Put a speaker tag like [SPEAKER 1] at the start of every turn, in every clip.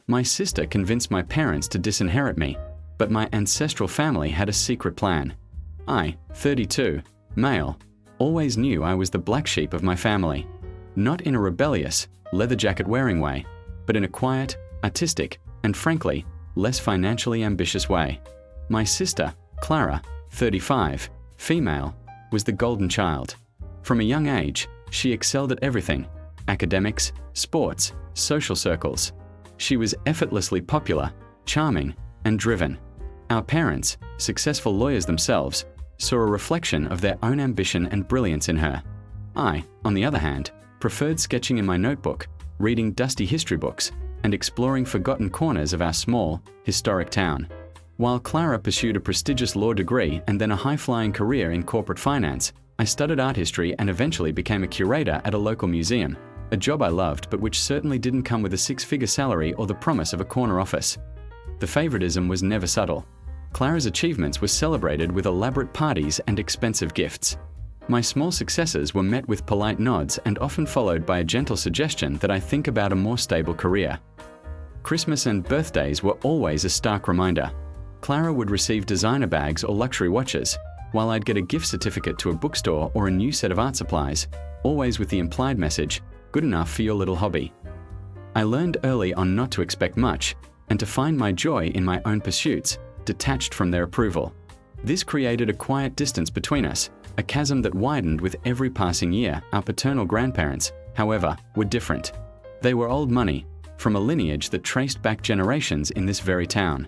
[SPEAKER 1] My sister convinced my parents to disinherit me, but my ancestral family had a secret plan. I, 32, male, always knew I was the black sheep of my family. Not in a rebellious, leather jacket-wearing way, but in a quiet, artistic, and frankly, less financially ambitious way. My sister, Clara, 35, female, was the golden child. From a young age, she excelled at everything: academics, sports, social circles. She was effortlessly popular, charming, and driven. Our parents, successful lawyers themselves, saw a reflection of their own ambition and brilliance in her. I, on the other hand, preferred sketching in my notebook, reading dusty history books, and exploring forgotten corners of our small, historic town. While Clara pursued a prestigious law degree and then a high-flying career in corporate finance, I studied art history and eventually became a curator at a local museum, a job I loved but which certainly didn't come with a six-figure salary or the promise of a corner office. The favoritism was never subtle. Clara's achievements were celebrated with elaborate parties and expensive gifts. My small successes were met with polite nods and often followed by a gentle suggestion that I think about a more stable career. Christmas and birthdays were always a stark reminder. Clara would receive designer bags or luxury watches, while I'd get a gift certificate to a bookstore or a new set of art supplies, always with the implied message, "Good enough for your little hobby." I learned early on not to expect much, and to find my joy in my own pursuits, detached from their approval. This created a quiet distance between us, a chasm that widened with every passing year. Our paternal grandparents, however, were different. They were old money, from a lineage that traced back generations in this very town.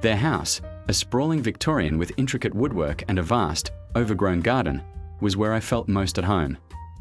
[SPEAKER 1] Their house, a sprawling Victorian with intricate woodwork and a vast, overgrown garden, was where I felt most at home.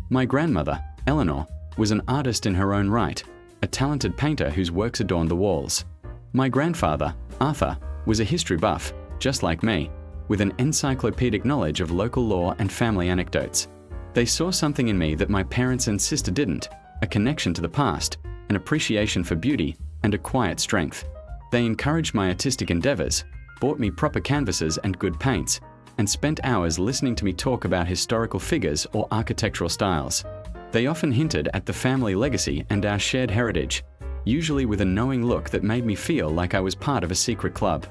[SPEAKER 1] My grandmother, Eleanor, was an artist in her own right, a talented painter whose works adorned the walls. My grandfather, Arthur, was a history buff, just like me, with an encyclopedic knowledge of local law and family anecdotes. They saw something in me that my parents and sister didn't: a connection to the past, an appreciation for beauty, and a quiet strength. They encouraged my artistic endeavors, bought me proper canvases and good paints, and spent hours listening to me talk about historical figures or architectural styles. They often hinted at the family legacy and our shared heritage, usually with a knowing look that made me feel like I was part of a secret club.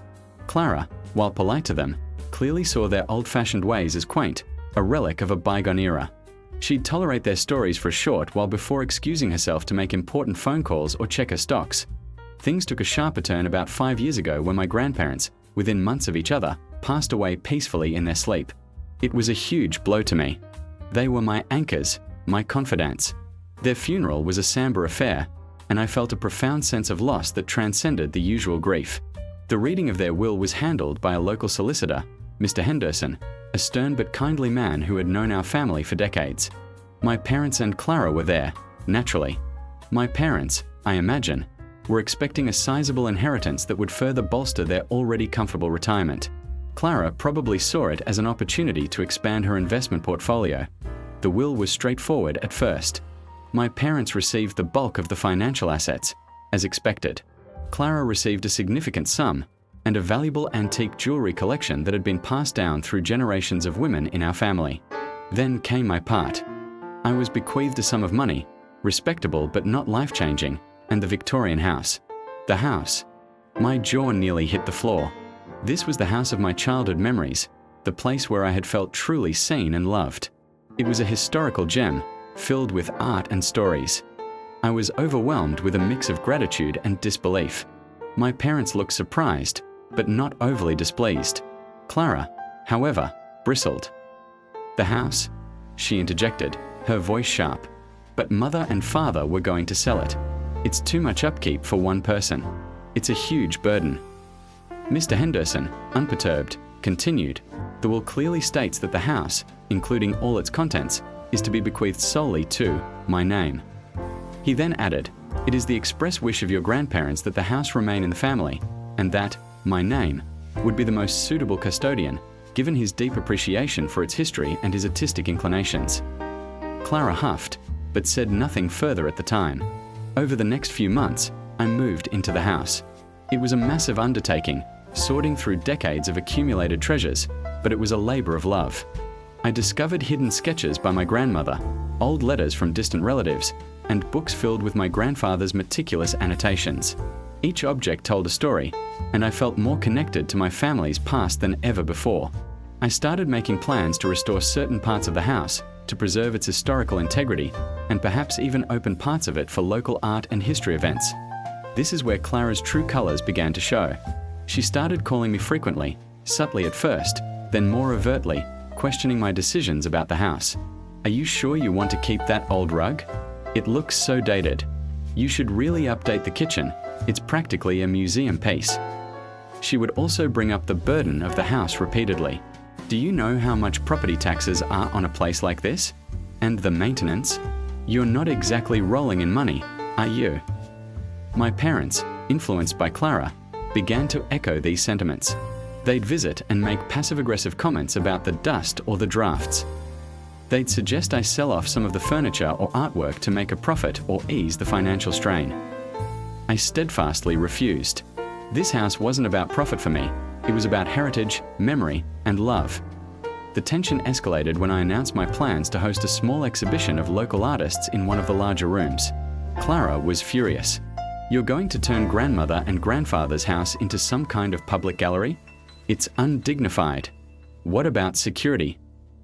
[SPEAKER 1] Clara, while polite to them, clearly saw their old-fashioned ways as quaint, a relic of a bygone era. She'd tolerate their stories for a short while before excusing herself to make important phone calls or check her stocks. Things took a sharper turn about 5 years ago when my grandparents, within months of each other, passed away peacefully in their sleep. It was a huge blow to me. They were my anchors, my confidants. Their funeral was a somber affair, and I felt a profound sense of loss that transcended the usual grief. The reading of their will was handled by a local solicitor, Mr. Henderson, a stern but kindly man who had known our family for decades. My parents and Clara were there, naturally. My parents, I imagine, were expecting a sizable inheritance that would further bolster their already comfortable retirement. Clara probably saw it as an opportunity to expand her investment portfolio. The will was straightforward at first. My parents received the bulk of the financial assets, as expected. Clara received a significant sum, and a valuable antique jewelry collection that had been passed down through generations of women in our family. Then came my part. I was bequeathed a sum of money, respectable but not life-changing, and the Victorian house. The house. My jaw nearly hit the floor. This was the house of my childhood memories, the place where I had felt truly seen and loved. It was a historical gem, filled with art and stories. I was overwhelmed with a mix of gratitude and disbelief. My parents looked surprised, but not overly displeased. Clara, however, bristled. "The house?" she interjected, her voice sharp. "But Mother and Father were going to sell it. It's too much upkeep for one person. It's a huge burden." Mr. Henderson, unperturbed, continued, "The will clearly states that the house, including all its contents, is to be bequeathed solely to my name." He then added, "It is the express wish of your grandparents that the house remain in the family, and that my name would be the most suitable custodian, given his deep appreciation for its history and his artistic inclinations." Clara huffed, but said nothing further at the time. Over the next few months, I moved into the house. It was a massive undertaking, sorting through decades of accumulated treasures, but it was a labor of love. I discovered hidden sketches by my grandmother, old letters from distant relatives, and books filled with my grandfather's meticulous annotations. Each object told a story, and I felt more connected to my family's past than ever before. I started making plans to restore certain parts of the house, to preserve its historical integrity, and perhaps even open parts of it for local art and history events. This is where Clara's true colors began to show. She started calling me frequently, subtly at first, then more overtly, questioning my decisions about the house. "Are you sure you want to keep that old rug? It looks so dated. You should really update the kitchen. It's practically a museum piece." She would also bring up the burden of the house repeatedly. "Do you know how much property taxes are on a place like this? And the maintenance? You're not exactly rolling in money, are you?" My parents, influenced by Clara, began to echo these sentiments. They'd visit and make passive-aggressive comments about the dust or the drafts. They'd suggest I sell off some of the furniture or artwork to make a profit or ease the financial strain. I steadfastly refused. This house wasn't about profit for me. It was about heritage, memory, and love. The tension escalated when I announced my plans to host a small exhibition of local artists in one of the larger rooms. Clara was furious. "You're going to turn grandmother and grandfather's house into some kind of public gallery? It's undignified. What about security?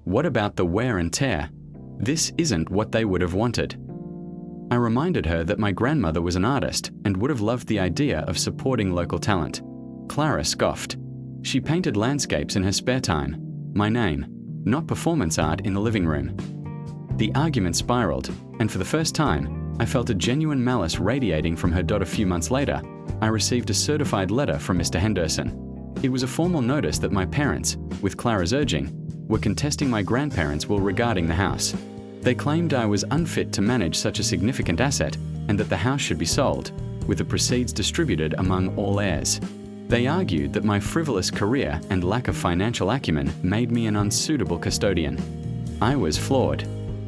[SPEAKER 1] What about the wear and tear? This isn't what they would have wanted." I reminded her that my grandmother was an artist and would have loved the idea of supporting local talent. Clara scoffed. She painted landscapes in her spare time. My name, not performance art in the living room. The argument spiraled, and for the first time, I felt a genuine malice radiating from her. A few months later, I received a certified letter from Mr. Henderson. It was a formal notice that my parents, with Clara's urging, were contesting my grandparents' will regarding the house. They claimed I was unfit to manage such a significant asset and that the house should be sold, with the proceeds distributed among all heirs. They argued that my frivolous career and lack of financial acumen made me an unsuitable custodian. I was flawed.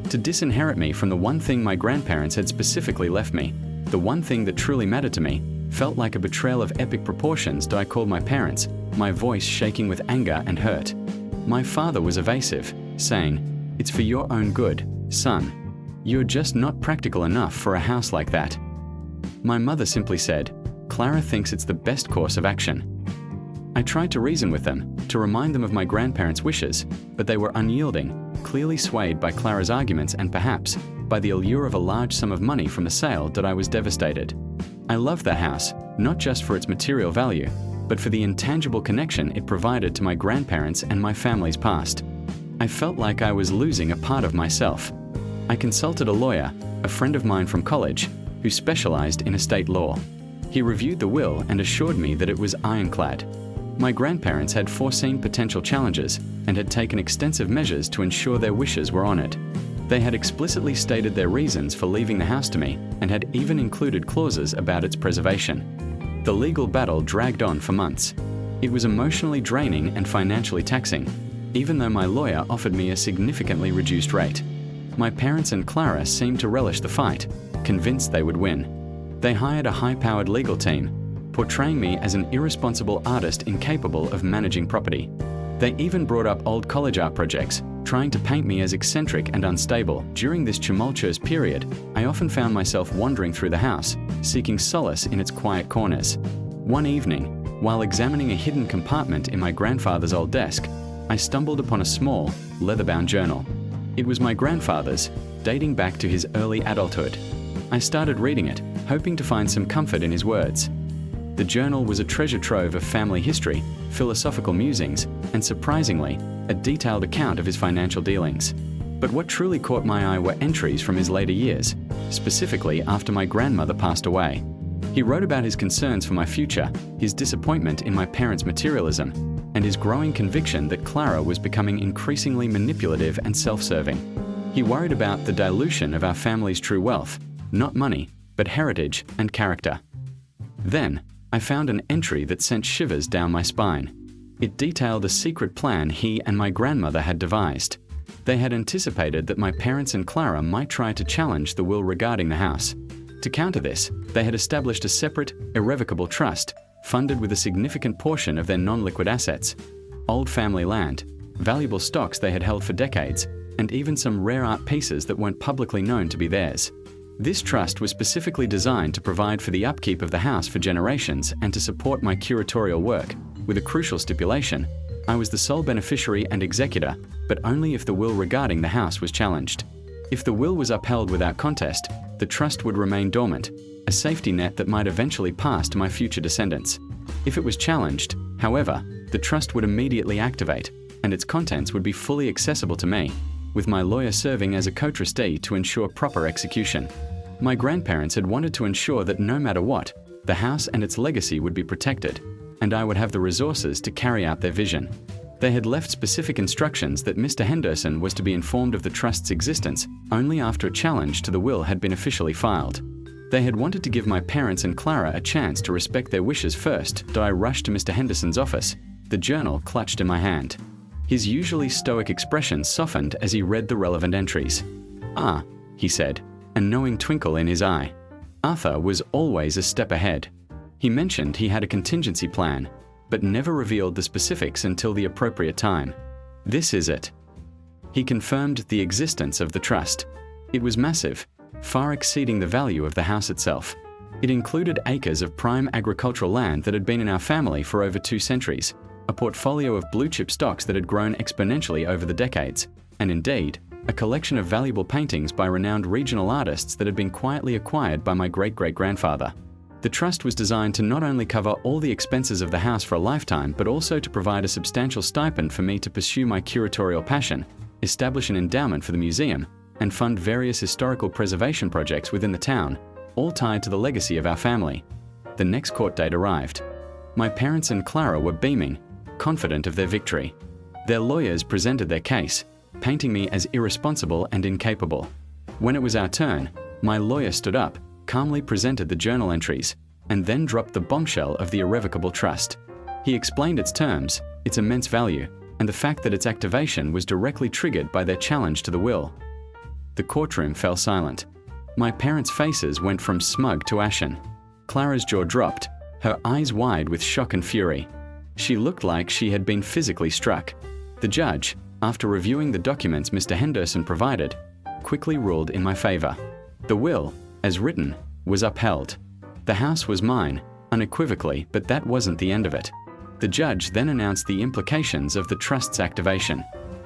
[SPEAKER 1] To disinherit me from the one thing my grandparents had specifically left me, the one thing that truly mattered to me, felt like a betrayal of epic proportions. I called my parents, my voice shaking with anger and hurt. My father was evasive, saying, "It's for your own good, son. You're just not practical enough for a house like that." My mother simply said, "Clara thinks it's the best course of action." I tried to reason with them, to remind them of my grandparents' wishes, but they were unyielding, clearly swayed by Clara's arguments and perhaps by the allure of a large sum of money from the sale. That I was devastated. I loved the house, not just for its material value, but for the intangible connection it provided to my grandparents and my family's past. I felt like I was losing a part of myself. I consulted a lawyer, a friend of mine from college, who specialized in estate law. He reviewed the will and assured me that it was ironclad. My grandparents had foreseen potential challenges and had taken extensive measures to ensure their wishes were honored. They had explicitly stated their reasons for leaving the house to me and had even included clauses about its preservation. The legal battle dragged on for months. It was emotionally draining and financially taxing, even though my lawyer offered me a significantly reduced rate. My parents and Clara seemed to relish the fight, convinced they would win. They hired a high-powered legal team, portraying me as an irresponsible artist incapable of managing property. They even brought up old college art projects, trying to paint me as eccentric and unstable. During this tumultuous period, I often found myself wandering through the house, seeking solace in its quiet corners. One evening, while examining a hidden compartment in my grandfather's old desk, I stumbled upon a small, leather-bound journal. It was my grandfather's, dating back to his early adulthood. I started reading it, hoping to find some comfort in his words. The journal was a treasure trove of family history, philosophical musings, and surprisingly, a detailed account of his financial dealings. But what truly caught my eye were entries from his later years, specifically after my grandmother passed away. He wrote about his concerns for my future, his disappointment in my parents' materialism, and his growing conviction that Clara was becoming increasingly manipulative and self-serving. He worried about the dilution of our family's true wealth, not money, but heritage and character. Then, I found an entry that sent shivers down my spine. It detailed a secret plan he and my grandmother had devised. They had anticipated that my parents and Clara might try to challenge the will regarding the house. To counter this, they had established a separate, irrevocable trust, funded with a significant portion of their non-liquid assets, old family land, valuable stocks they had held for decades, and even some rare art pieces that weren't publicly known to be theirs. This trust was specifically designed to provide for the upkeep of the house for generations and to support my curatorial work, with a crucial stipulation: I was the sole beneficiary and executor, but only if the will regarding the house was challenged. If the will was upheld without contest, the trust would remain dormant, a safety net that might eventually pass to my future descendants. If it was challenged, however, the trust would immediately activate, and its contents would be fully accessible to me, with my lawyer serving as a co-trustee to ensure proper execution. My grandparents had wanted to ensure that no matter what, the house and its legacy would be protected, and I would have the resources to carry out their vision. They had left specific instructions that Mr. Henderson was to be informed of the trust's existence only after a challenge to the will had been officially filed. They had wanted to give my parents and Clara a chance to respect their wishes first. I rushed to Mr. Henderson's office, the journal clutched in my hand. His usually stoic expression softened as he read the relevant entries. "Ah," he said, a knowing twinkle in his eye. Arthur was always a step ahead. He mentioned he had a contingency plan, but never revealed the specifics until the appropriate time. "This is it." He confirmed the existence of the trust. It was massive, far exceeding the value of the house itself. It included acres of prime agricultural land that had been in our family for over 2 centuries, a portfolio of blue-chip stocks that had grown exponentially over the decades, and indeed, a collection of valuable paintings by renowned regional artists that had been quietly acquired by my great-great-grandfather. The trust was designed to not only cover all the expenses of the house for a lifetime, but also to provide a substantial stipend for me to pursue my curatorial passion, establish an endowment for the museum, and fund various historical preservation projects within the town, all tied to the legacy of our family. The next court date arrived. My parents and Clara were beaming, confident of their victory. Their lawyers presented their case, painting me as irresponsible and incapable. When it was our turn, my lawyer stood up, calmly presented the journal entries, and then dropped the bombshell of the irrevocable trust. He explained its terms, its immense value, and the fact that its activation was directly triggered by their challenge to the will. The courtroom fell silent. My parents' faces went from smug to ashen. Clara's jaw dropped, her eyes wide with shock and fury. She looked like she had been physically struck. The judge, after reviewing the documents Mr. Henderson provided, quickly ruled in my favor. The will, as written, was upheld. The house was mine, unequivocally, but that wasn't the end of it. The judge then announced the implications of the trust's activation.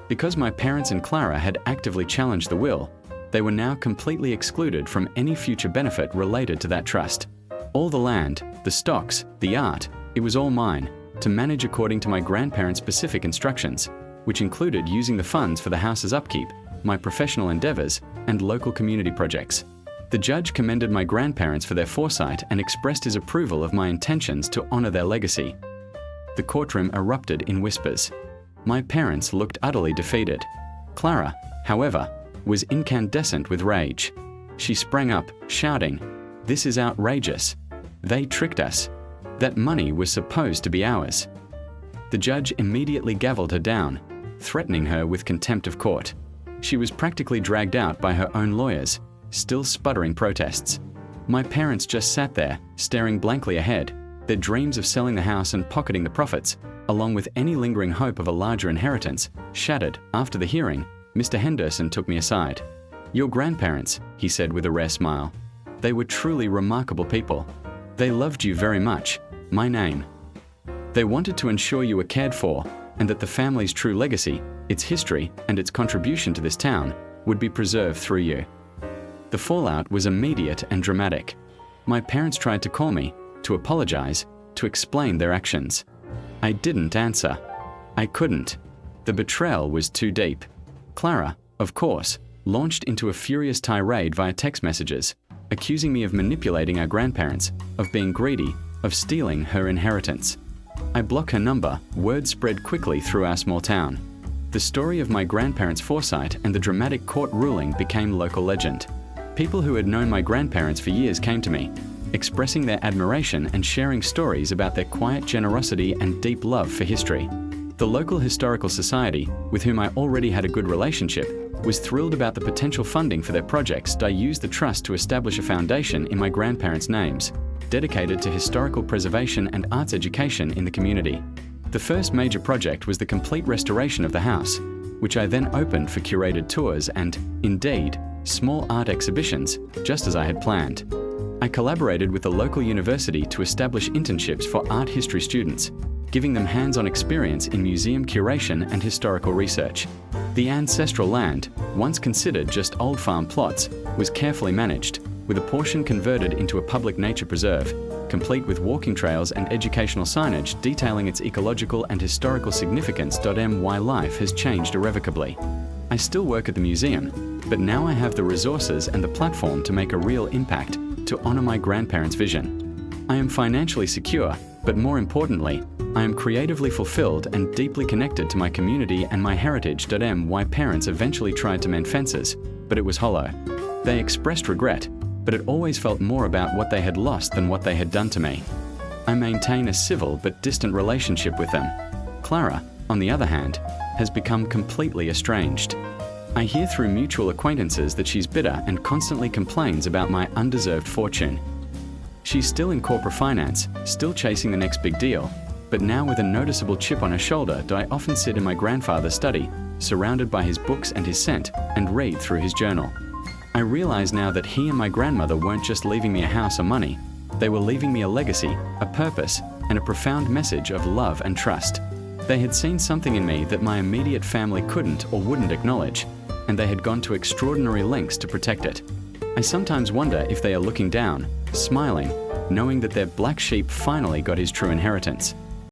[SPEAKER 1] Because my parents and Clara had actively challenged the will, they were now completely excluded from any future benefit related to that trust. All the land, the stocks, the art, it was all mine, to manage according to my grandparents' specific instructions, which included using the funds for the house's upkeep, my professional endeavors, and local community projects. The judge commended my grandparents for their foresight and expressed his approval of my intentions to honor their legacy. The courtroom erupted in whispers. My parents looked utterly defeated. Clara, however, was incandescent with rage. She sprang up, shouting, "This is outrageous. They tricked us. That money was supposed to be ours." The judge immediately gavelled her down, threatening her with contempt of court. She was practically dragged out by her own lawyers, still sputtering protests. My parents just sat there, staring blankly ahead, their dreams of selling the house and pocketing the profits, along with any lingering hope of a larger inheritance, shattered. After the hearing, Mr. Henderson took me aside. "Your grandparents," he said with a rare smile. "They were truly remarkable people. They loved you very much, my name. They wanted to ensure you were cared for, and that the family's true legacy, its history, and its contribution to this town would be preserved through you." The fallout was immediate and dramatic. My parents tried to call me, to apologize, to explain their actions. I didn't answer. I couldn't. The betrayal was too deep. Clara, of course, launched into a furious tirade via text messages, accusing me of manipulating our grandparents, of being greedy, of stealing her inheritance. I blocked her number. Word spread quickly through our small town. The story of my grandparents' foresight and the dramatic court ruling became local legend. People who had known my grandparents for years came to me, expressing their admiration and sharing stories about their quiet generosity and deep love for history. The local historical society, with whom I already had a good relationship, was thrilled about the potential funding for their projects. I used the trust to establish a foundation in my grandparents' names, dedicated to historical preservation and arts education in the community. The first major project was the complete restoration of the house, which I then opened for curated tours and, indeed, small art exhibitions, just as I had planned. I collaborated with the local university to establish internships for art history students, giving them hands-on experience in museum curation and historical research. The ancestral land, once considered just old farm plots, was carefully managed, with a portion converted into a public nature preserve, complete with walking trails and educational signage detailing its ecological and historical significance. My life has changed irrevocably. I still work at the museum, but now I have the resources and the platform to make a real impact, to honor my grandparents' vision. I am financially secure, but more importantly, I am creatively fulfilled and deeply connected to my community and my heritage. My parents eventually tried to mend fences, but it was hollow. They expressed regret, but it always felt more about what they had lost than what they had done to me. I maintain a civil but distant relationship with them. Clara, on the other hand, has become completely estranged. I hear through mutual acquaintances that she's bitter and constantly complains about my undeserved fortune. She's still in corporate finance, still chasing the next big deal, but now with a noticeable chip on her shoulder. I often sit in my grandfather's study, surrounded by his books and his scent, and read through his journal. I realize now that he and my grandmother weren't just leaving me a house or money, they were leaving me a legacy, a purpose, and a profound message of love and trust. They had seen something in me that my immediate family couldn't or wouldn't acknowledge, and they had gone to extraordinary lengths to protect it. I sometimes wonder if they are looking down, smiling, knowing that their black sheep finally got his true inheritance.